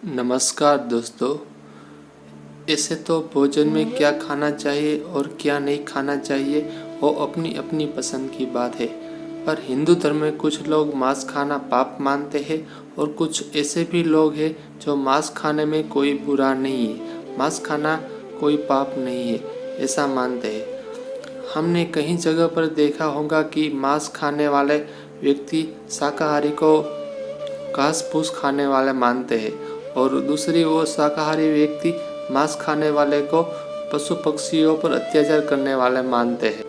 नमस्कार दोस्तों। ऐसे तो भोजन में क्या खाना चाहिए और क्या नहीं खाना चाहिए वो अपनी अपनी पसंद की बात है। पर हिंदू धर्म में कुछ लोग मांस खाना पाप मानते हैं और कुछ ऐसे भी लोग हैं जो मांस खाने में कोई बुरा नहीं है, मांस खाना कोई पाप नहीं है, ऐसा मानते हैं। हमने कई जगह पर देखा होगा कि मांस खाने वाले व्यक्ति शाकाहारी को घास फूस खाने वाले मानते हैं और दूसरी ओर शाकाहारी व्यक्ति मांस खाने वाले को पशु पक्षियों पर अत्याचार करने वाले मानते हैं।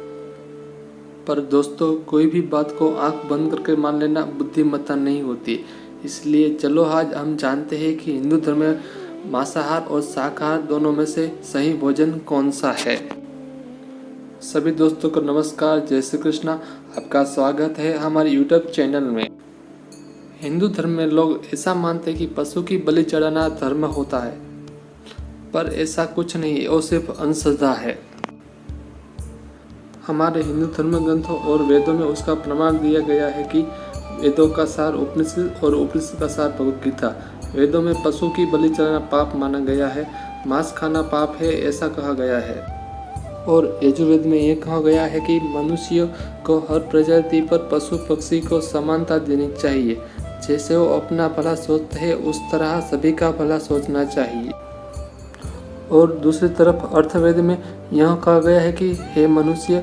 पर दोस्तों, कोई भी बात को आंख बंद करके मान लेना बुद्धिमत्ता नहीं होती। इसलिए चलो आज हम जानते हैं कि हिंदू धर्म में मांसाहार और शाकाहार दोनों में से सही भोजन कौन सा है। सभी दोस्तों को नमस्कार, जय श्री कृष्णा। आपका स्वागत है हमारे YouTube चैनल में। हिंदू धर्म में लोग ऐसा मानते हैं कि पशु की बलि चढ़ाना धर्म होता है, पर ऐसा कुछ नहीं है, वो सिर्फ अंधश्रद्धा है। हमारे हिंदू धर्म ग्रंथों और वेदों में उसका प्रमाण दिया गया है कि वेदों का सार उपनिषद और उपनिषद का सार भगवद गीता। वेदों में पशु की बलि चढ़ाना पाप माना गया है, मांस खाना पाप है ऐसा कहा गया है। और यजुर्वेद में यह कहा गया है कि मनुष्य को हर प्रजाति पर पशु पक्षी को समानता देनी चाहिए। जैसे वो अपना भला सोचते हैं उस तरह सभी का भला सोचना चाहिए। और दूसरी तरफ अर्थवेद में यह कहा गया है कि हे मनुष्य,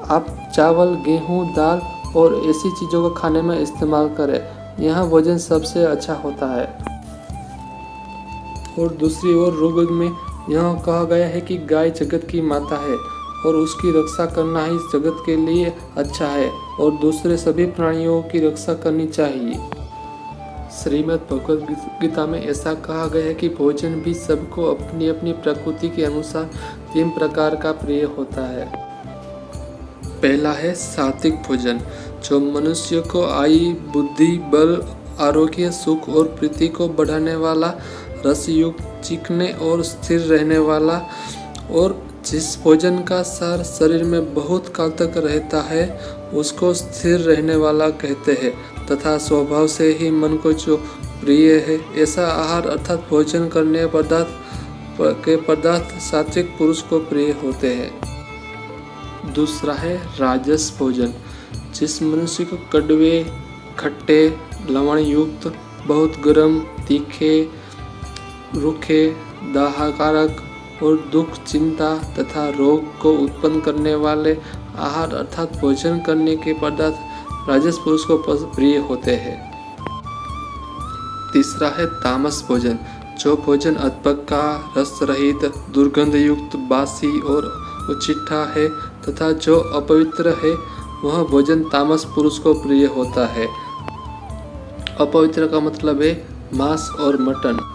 आप चावल, गेहूं, दाल और ऐसी चीज़ों को खाने में इस्तेमाल करें, यह भोजन सबसे अच्छा होता है। और दूसरी ओर ऋग्वेद में यह कहा गया है कि गाय जगत की माता है और उसकी रक्षा करना ही जगत के लिए अच्छा है और दूसरे सभी प्राणियों की रक्षा करनी चाहिए। श्रीमद् भगवद गीता में ऐसा कहा गया है कि भोजन भी सबको अपनी अपनी प्रकृति के अनुसार 3 प्रकार का प्रिय होता है। पहला है सात्विक भोजन, जो मनुष्य को आयु, बुद्धि, बल, आरोग्य, सुख और प्रीति को बढ़ाने वाला, रसयुक्त, चिकने और स्थिर रहने वाला और जिस भोजन का सार शरीर में बहुत काल तक रहता है उसको स्थिर रहने वाला कहते हैं तथा स्वभाव से ही मन को जो प्रिय है ऐसा आहार अर्थात भोजन करने पदार्थ सात्विक पुरुष को प्रिय होते हैं। दूसरा है राजस भोजन, जिस मनुष्य को कड़वे, खट्टे, लवण युक्त, बहुत गर्म, तीखे, रूखे, दाहकारक और दुख, चिंता तथा रोग को उत्पन्न करने वाले आहार अर्थात भोजन करने के पदार्थ राजस पुरुष को प्रिय होते हैं। तीसरा है तामस भोजन, जो भोजन अधपका, रस रहित, दुर्गंध युक्त, बासी और उचिट्ठा है तथा जो अपवित्र है वह भोजन तामस पुरुष को प्रिय होता है। अपवित्र का मतलब है मांस और मटन।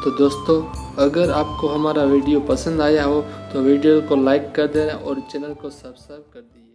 तो दोस्तों, अगर आपको हमारा वीडियो पसंद आया हो तो वीडियो को लाइक कर देना और चैनल को सब्सक्राइब कर दीजिए।